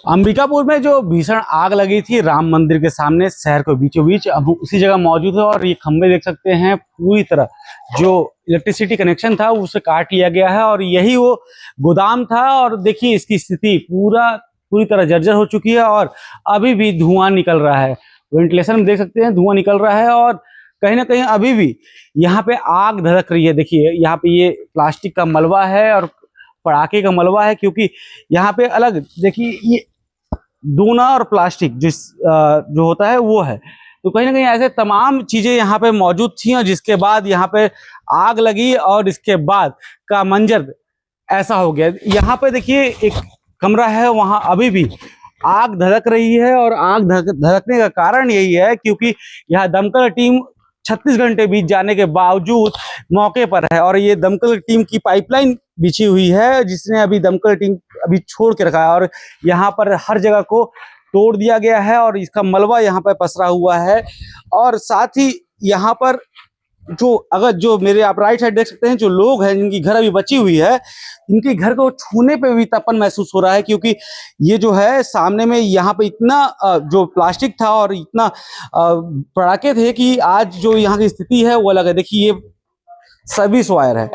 अंबिकापुर में जो भीषण आग लगी थी राम मंदिर के सामने शहर के बीचों बीच, अब उसी जगह मौजूद है। और ये खंभे देख सकते हैं, पूरी तरह जो इलेक्ट्रिसिटी कनेक्शन था उसे काट लिया गया है और यही वो गोदाम था। और देखिए इसकी स्थिति पूरी तरह जर्जर हो चुकी है और अभी भी धुआं निकल रहा है। वेंटिलेशन में देख सकते हैं धुआं निकल रहा है और कहीं ना कहीं अभी भी यहाँ पे आग धधक रही है। देखिए यहाँ पे ये प्लास्टिक का मलबा है और पटाखे का मलबा है, क्योंकि यहाँ पे अलग देखिए ये दूना और प्लास्टिक जो होता है वो है। तो कहीं ना कहीं ऐसे तमाम चीजें यहाँ पे मौजूद थी और जिसके बाद यहाँ पे आग लगी और इसके बाद का मंजर ऐसा हो गया। यहाँ पे देखिए एक कमरा है, वहां अभी भी आग धधक रही है और आग धधकने का कारण यही है क्योंकि यहाँ दमकल टीम 36 घंटे बीत जाने के बावजूद मौके पर है। और ये दमकल टीम की पाइपलाइन बिछी हुई है जिसने अभी दमकल टीम अभी छोड़ के रखा है और यहाँ पर हर जगह को तोड़ दिया गया है और इसका मलबा यहाँ पर पसरा हुआ है। और साथ ही यहाँ पर जो मेरे आप राइट साइड देख सकते हैं, जो लोग हैं जिनकी घर अभी बची हुई है, इनके घर को छूने पे भी तपन महसूस हो रहा है क्योंकि ये जो है सामने में यहाँ पे इतना जो प्लास्टिक था और इतना पटाखे थे कि आज जो यहाँ की स्थिति है वो अलग है। देखिए ये सर्विस वायर है,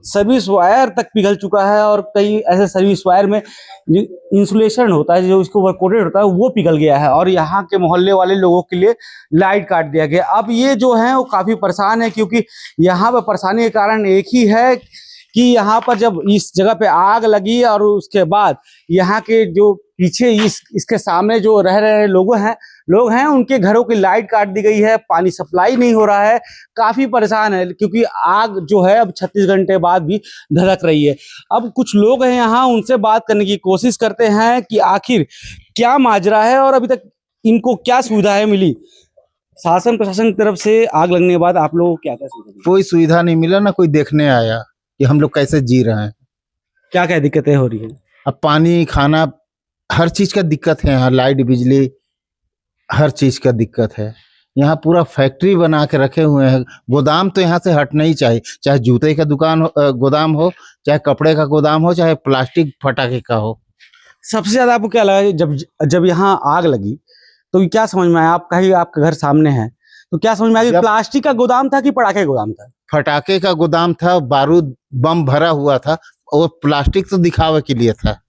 सर्विस वायर तक पिघल चुका है और कई ऐसे सर्विस वायर में इंसुलेशन होता है जो इसको कोटेड होता है वो पिघल गया है और यहाँ के मोहल्ले वाले लोगों के लिए लाइट काट दिया गया। अब ये जो है वो काफी परेशान है क्योंकि यहाँ पर परेशानी के कारण एक ही है कि यहाँ पर जब इस जगह पे आग लगी और उसके बाद यहाँ के जो पीछे इसके सामने जो रह रहे लोग हैं उनके घरों की लाइट काट दी गई है, पानी सप्लाई नहीं हो रहा है, काफी परेशान है क्योंकि आग जो है अब 36 घंटे बाद भी धधक रही है। अब कुछ लोग हैं यहाँ, उनसे बात करने की कोशिश करते हैं कि आखिर क्या माजरा है और अभी तक इनको क्या सुविधाएं मिली शासन प्रशासन की तरफ से। आग लगने के बाद आप लोगों को क्या क्या सुविधा? कोई सुविधा नहीं मिला, ना कोई देखने आया कि हम लोग कैसे जी रहे हैं। क्या क्या दिक्कतें हो रही है? अब पानी खाना हर चीज का दिक्कत है यहाँ, लाइट बिजली हर चीज का दिक्कत है। यहाँ पूरा फैक्ट्री बना के रखे हुए हैं, गोदाम तो यहाँ से हटना ही चाहिए, चाहे जूते का दुकान गोदाम हो, चाहे कपड़े का गोदाम हो, चाहे प्लास्टिक फटाके का हो। सबसे ज्यादा आपको क्या लगा जब यहाँ आग लगी तो क्या समझ में आया? आपका घर सामने है तो क्या समझ में आया कि प्लास्टिक का गोदाम था कि पटाखे का गोदाम था? फटाके का गोदाम था, बारूद बम भरा हुआ था और प्लास्टिक तो दिखावे के लिए था।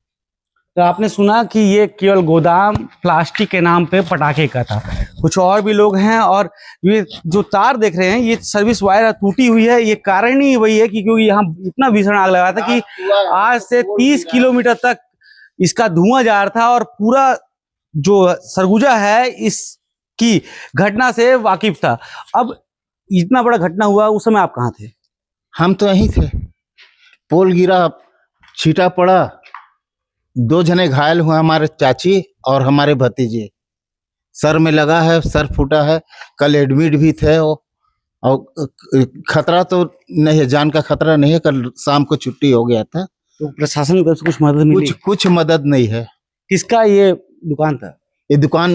तो आपने सुना कि ये केवल गोदाम प्लास्टिक के नाम पे पटाखे का था। कुछ और भी लोग हैं और ये जो तार देख रहे हैं ये सर्विस वायर टूटी हुई है। ये कारण ही वही है कि क्योंकि यहाँ इतना भीषण आग लगा था कि आज से 30 किलोमीटर तक इसका धुआं जा रहा था और पूरा जो सरगुजा है इसकी घटना से वाकिफ था। अब इतना बड़ा घटना हुआ, उस समय आप कहाँ थे? हम तो यहीं थे, पोल गिरा, छीटा पड़ा, 2 जने घायल हुए, हमारे चाची और हमारे भतीजे। सर में लगा है, सर फूटा है, कल एडमिट भी थे वो। और खतरा तो नहीं है, जान का खतरा नहीं है, कल शाम को छुट्टी हो गया था। तो प्रशासन की तरफ से कुछ मदद मिली? कुछ मदद नहीं है। किसका ये दुकान था? ये दुकान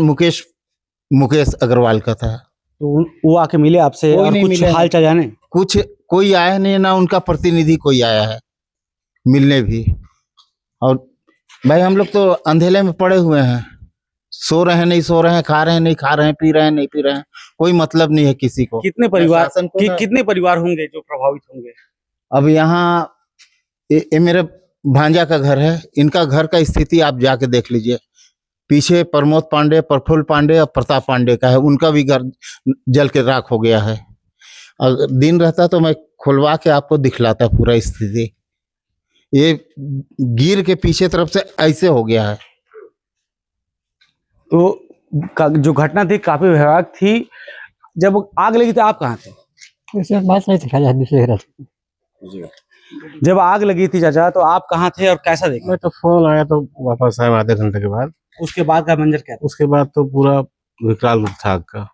मुकेश अग्रवाल का था। तो वो आके मिले आपसे और कुछ हाल चाल जाने? कुछ कोई आया नहीं, ना उनका प्रतिनिधि कोई आया है मिलने भी। और भाई हम लोग तो अंधेले में पड़े हुए हैं, सो रहे हैं नहीं सो रहे हैं, खा रहे हैं नहीं खा रहे हैं, पी रहे हैं नहीं पी रहे हैं, कोई मतलब नहीं है किसी को। कितने परिवार होंगे जो प्रभावित होंगे? अब यहाँ ये मेरे भांजा का घर है, इनका घर का स्थिति आप जाके देख लीजिए। पीछे प्रमोद पांडे, प्रफुल्ल पांडे और प्रताप पांडे का है, उनका भी घर जल के राख हो गया है। अगर दिन रहता तो मैं खुलवा के आपको दिखलाता पूरा स्थिति। ये गिर के पीछे तरफ से ऐसे हो गया है। तो जो घटना थी काफी भयावह थी। जब आग लगी तो आप कहाँ थे? बात नहीं था, दूसरे घर थे। जब आग लगी थी चाचा तो आप कहाँ थे और कैसा देखा? मैं तो फोन आया तो वापस आया आधे घंटे के बाद। उसके बाद का मंजर क्या था? उसके बाद तो पूरा विकराल रूप था आग का।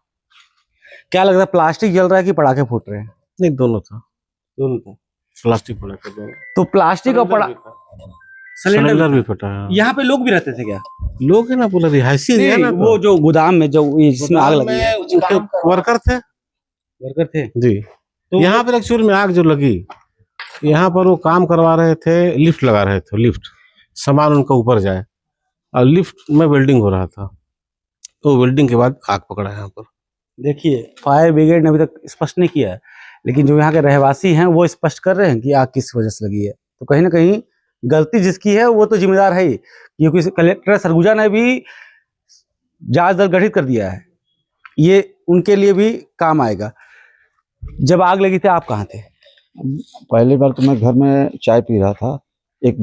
क्या लग रहा है, प्लास्टिक जल रहा है कि पटाखे फूट रहे हैं? नहीं, दोनों था। प्लास्टिक फटा था। तो प्लास्टिक और सिलेंडर भी फटा है। यहाँ पे लोग भी रहते थे क्या? लोग है ना, पूरा रिहायशी है ना। वो जो गोदाम में जो जिसमें आग लगी है उसके वर्कर थे जी। तो यहाँ पर एक्चुअल में आग जो लगी, यहाँ पर वो काम करवा रहे थे, लिफ्ट लगा रहे थे, लिफ्ट सामान उनका ऊपर जाए। और लिफ्ट में वेल्डिंग हो रहा था, तो वेल्डिंग के बाद आग पकड़ा यहाँ पर। देखिए, फायर ब्रिगेड ने अभी तक स्पष्ट नहीं किया है, लेकिन जो यहाँ के रहवासी हैं वो स्पष्ट कर रहे हैं कि आग किस वजह से लगी है। तो कहीं ना कहीं गलती जिसकी है वो तो जिम्मेदार है ही, क्योंकि कलेक्टर सरगुजा ने भी जांच दल गठित कर दिया है, ये उनके लिए भी काम आएगा। जब आग लगी थी आप कहाँ थे? पहली बार तो मैं घर में चाय पी रहा था, एक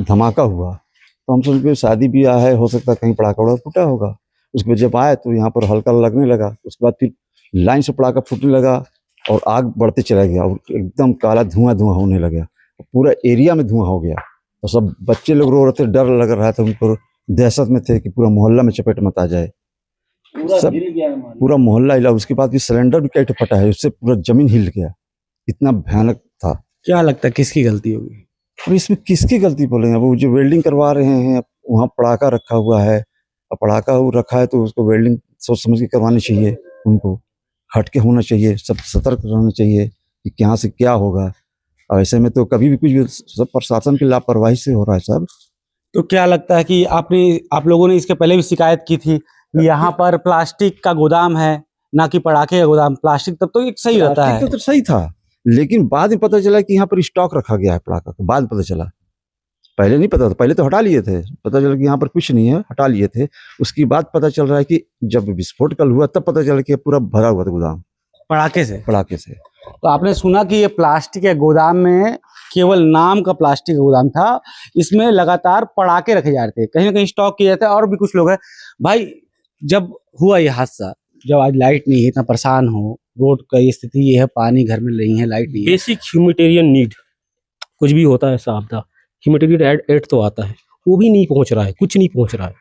धमाका हुआ, तो हम सोच के शादी ब्याह है, हो सकता है कहीं पटाखा वड़ा फूटा होगा। उसके बाद जब आए तो यहाँ पर हल्का लगने लगा, उसके बाद फिर लाइन से पटाखा फूटने लगा और आग बढ़ते चला गया और एकदम काला धुआं धुआं होने लगा, पूरा एरिया में धुआं हो गया। और सब बच्चे लोग रो रहे थे, डर लग रहा था उनको, दहशत में थे कि पूरा मोहल्ला में चपेट मत आ जाए, सब पूरा मोहल्ला हिला। उसके बाद भी सिलेंडर भी कई फटा है, उससे पूरा जमीन हिल गया, इतना भयानक था। क्या लगता है किसकी गलती होगी? और इसमें किसकी गलती बोलेंगे? वो जो वेल्डिंग करवा रहे हैं, वहाँ पटाखा रखा हुआ है, और पटाखा रखा है तो उसको वेल्डिंग सोच समझ के करवानी चाहिए, उनको हट के होना चाहिए, सब सतर्क रहना चाहिए कि यहाँ से क्या होगा। और ऐसे में तो कभी भी कुछ भी सब प्रशासन की लापरवाही से हो रहा है सब। तो क्या लगता है कि आप लोगों ने इसके पहले भी शिकायत की थी कि यहाँ पर प्लास्टिक का गोदाम है, ना कि पटाखे का गोदाम? प्लास्टिक तब तो एक सही रहता है। तो सही था, लेकिन बाद में पता चला कि यहाँ पर स्टॉक रखा गया है पटाखा, तो बाद में पता चला, पहले नहीं पता था, पहले तो हटा लिए थे, पता चला कि यहाँ पर कुछ नहीं है, हटा लिए थे। उसके बाद पता चल रहा है कि जब विस्फोट कल हुआ तब पता चला कि पूरा भरा हुआ था गोदाम पटाखे से। तो आपने सुना कि ये प्लास्टिक के गोदाम में केवल नाम का प्लास्टिक का गोदाम था, इसमें लगातार पटाखे रखे जा रहे थे, कहीं ना कहीं स्टॉक किए जाते। और भी कुछ लोग हैं भाई, जब हुआ ये हादसा, जब आज लाइट नहीं है, इतना परेशान हो, रोड का ये स्थिति ये है, पानी घर में नहीं है, लाइट नहीं है, बेसिक ह्यूमैनिटेरियन नीड, कुछ भी होता है ऐसा आपदा, ह्यूमैनिटेरियन एड तो आता है, वो भी नहीं पहुंच रहा है, कुछ नहीं पहुंच रहा है।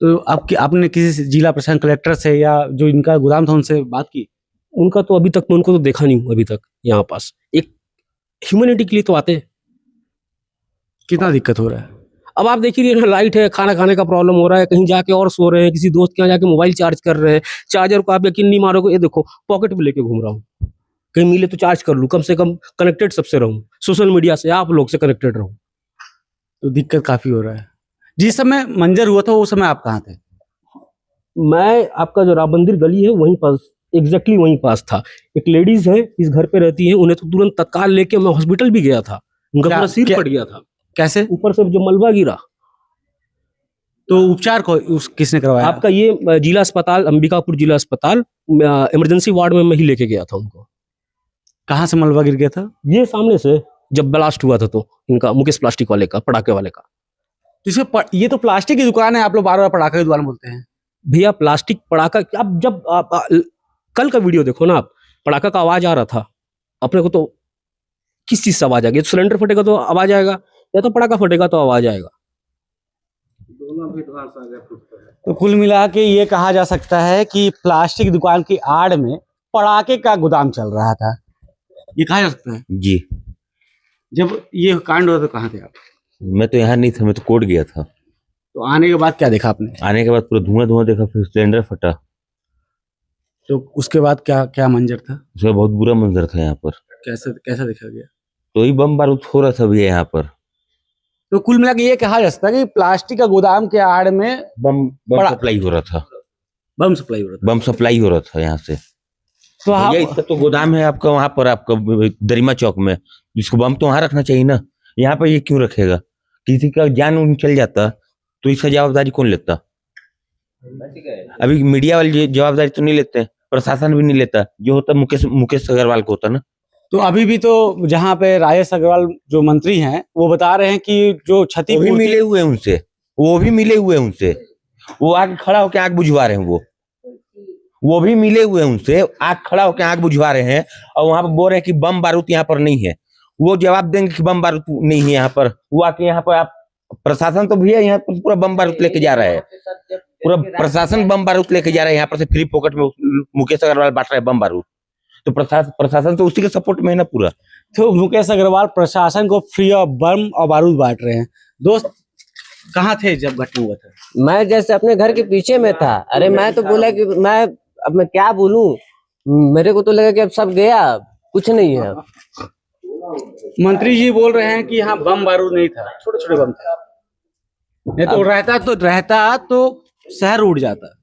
तो आपने किसी जिला प्रशासन कलेक्टर से या जो इनका गोदाम था उनसे बात की? उनका तो अभी तक मैं उनको तो देखा नहीं हूँ अभी तक यहाँ पास। एक ह्यूमैनिटी के लिए तो आते हैं। कितना दिक्कत हो रहा है? अब आप देख ही रहे हैं, लाइट है, खाना खाने का प्रॉब्लम हो रहा है, कहीं जाके और सो रहे हैं, किसी दोस्त के यहाँ जाके मोबाइल चार्ज कर रहे हैं, चार्जर को आप यकीन नहीं मारोगे, ये देखो पॉकेट में लेके घूम रहा हूँ, कहीं मिले तो चार्ज कर लूँ, कम से कम कनेक्टेड सबसे रहूँ, सोशल मीडिया से आप लोग से कनेक्टेड रहूँ। तो दिक्कत काफी हो रहा है। जिस समय मंजर हुआ था उस समय आप कहाँ थे? मैं आपका जो राम मंदिर गली है वहीं पास, एग्जैक्टली वहीं पास था। एक लेडीज है, इस घर पे रहती है, उन्हें तो तुरंत तत्काल लेके मैं हॉस्पिटल भी गया था, उनका पूरा सिर फट गया था। कैसे? ऊपर से जो मलबा गिरा। तो उपचार किसने करवाया? आपका ये जिला अस्पताल, अंबिकापुर जिला अस्पताल, इमरजेंसी वार्ड में मैं ही लेके गया था उनको। कहाँ से मलबा गिर गया था? ये सामने से जब ब्लास्ट हुआ था तो इनका, मुकेश प्लास्टिक वाले का, पटाखे वाले का। तो ये तो प्लास्टिक की दुकान है, आप लोग बार बार पटाखे की दुकान बोलते हैं। भैया प्लास्टिक पटाखा, आप जब कल का वीडियो देखो ना आप, पटाखा का आवाज आ रहा था अपने को, तो किस चीज से आवाज आ गई? तो सिलेंडर फटेगा तो आवाज आएगा, या तो पटाखा फटेगा तो आवाज आएगा। तो कुल मिला के ये कहा जा सकता है कि प्लास्टिक दुकान की आड़ में पटाखे का गोदाम चल रहा था, ये कहा जा सकता है जी। जब ये कांड हुआ तो कहाँ थे आप? मैं तो यहाँ नहीं था, मैं तो कोर्ट गया था। तो आने के बाद क्या देखा आपने? आने के बाद पूरा धुआं धुआं देखा, फिर सिलेंडर फटा। तो उसके बाद क्या मंजर था? उसका बहुत बुरा मंजर था यहाँ पर। कैसा देखा गया? तो ही बम बारूद हो रहा था भैया यहाँ पर। तो कुल मिला के ये कहा जा सकता है कि प्लास्टिक का गोदाम के आड़ में बम सप्लाई हो रहा था। बम सप्लाई हो रहा था। बम सप्लाई हो रहा था यहाँ से। तो भैया इसका तो गोदाम है आपका वहाँ पर, आपका दरिमा चौक में, इसको बम तो वहाँ रखना चाहिए ना, यहाँ पर ये क्यों रखेगा? किसी का जान उन चल जाता तो इसका जवाबदारी कौन लेता? अभी मीडिया वाले जवाबदारी तो नहीं लेते, प्रशासन भी नहीं लेता, जो होता मुकेश अग्रवाल को होता ना। तो अभी भी तो जहाँ पे राजेश अग्रवाल जो मंत्री हैं वो बता रहे हैं कि जो क्षति भी मिले हुए हैं उनसे, वो भी मिले हुए हैं उनसे, वो आग खड़ा होकर आग बुझवा रहे हैं, वो भी मिले हुए हैं उनसे, आग खड़ा होकर आग बुझवा रहे हैं, और वहां पर बोल रहे हैं कि बम बारूद यहाँ पर नहीं है। वो जवाब देंगे कि बम बारूद नहीं है यहाँ पर, वो आके यहाँ पर आप प्रशासन तो भैया यहाँ पर पूरा बम बारूद लेके जा रहा है, पूरा प्रशासन बम बारूद लेके जा रहा है यहाँ पर से, फ्री पॉकेट में मुकेश अग्रवाल बांट रहा है बम बारूद। तो प्रशासन तो उसी के सपोर्ट में है ना पूरा। तो मुकेश अग्रवाल प्रशासन को फ्री ऑफ बम और बारूद बांट रहे हैं। दोस्त कहाँ थे जब घटना हुआ था? मैं जैसे अपने घर के पीछे में था। अरे मैं तो बोला कि अब मैं क्या बोलूं, मेरे को तो लगा कि अब सब गया, कुछ नहीं है। मंत्री जी बोल रहे हैं कि यहाँ बम बारूद नहीं था, छोटे छोटे बम थे। नहीं तो रहता तो शहर उड़ जाता।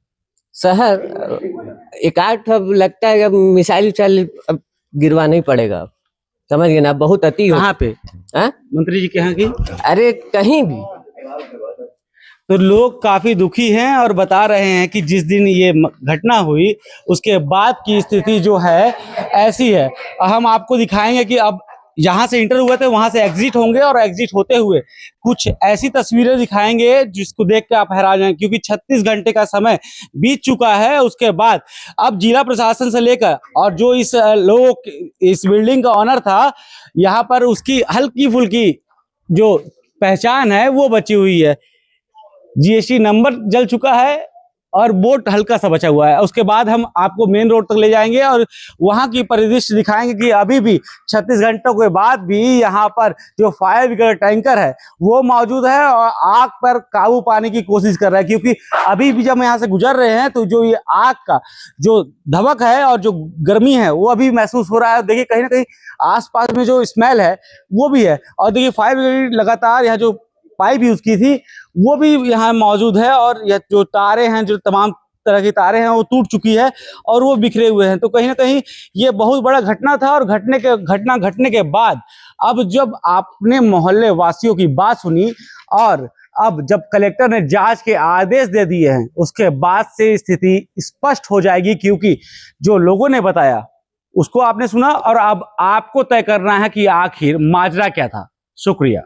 शहर एक आठ अब लगता है अब मिसाइल उसाइल अब गिरवाना ही पड़ेगा, अब समझ गए ना, बहुत अति हो। कहाँ पे? हाँ? मंत्री जी के यहाँ की? अरे कहीं भी। तो लोग काफी दुखी हैं और बता रहे हैं कि जिस दिन ये घटना हुई उसके बाद की स्थिति जो है ऐसी है। हम आपको दिखाएंगे कि अब यहाँ से इंटर हुए थे, वहां से एग्जिट होंगे और एग्जिट होते हुए कुछ ऐसी तस्वीरें दिखाएंगे जिसको देख के आप हैरान जाएंगे, क्योंकि 36 घंटे का समय बीत चुका है। उसके बाद अब जिला प्रशासन से लेकर और जो इस बिल्डिंग का ऑनर था, यहाँ पर उसकी हल्की फुल्की जो पहचान है वो बची हुई है। जीएसटी नंबर जल चुका है और बोर्ड हल्का सा बचा हुआ है। उसके बाद हम आपको मेन रोड तक ले जाएंगे और वहां की परिदृश्य दिखाएंगे कि अभी भी 36 घंटों के बाद भी यहाँ पर जो फायर ब्रिगेड टैंकर है वो मौजूद है और आग पर काबू पाने की कोशिश कर रहा है। क्योंकि अभी भी जब हम यहाँ से गुजर रहे हैं तो जो ये आग का जो धमक है और जो गर्मी है वो अभी महसूस हो रहा है। देखिए कहीं ना कहीं आसपास में जो स्मेल है वो भी है। और देखिए फायर ब्रिगेड लगातार यहाँ जो पाइप यूज की थी वो भी यहाँ मौजूद है और यह जो तारे हैं, जो तमाम तरह की तारे हैं वो टूट चुकी है और वो बिखरे हुए हैं। तो कहीं ना कहीं ये बहुत बड़ा घटना था और घटना घटने के बाद अब जब आपने मोहल्ले वासियों की बात सुनी और अब जब कलेक्टर ने जांच के आदेश दे दिए हैं उसके बाद से स्थिति स्पष्ट हो जाएगी, क्योंकि जो लोगों ने बताया उसको आपने सुना और अब आपको तय करना है कि आखिर माजरा क्या था। शुक्रिया।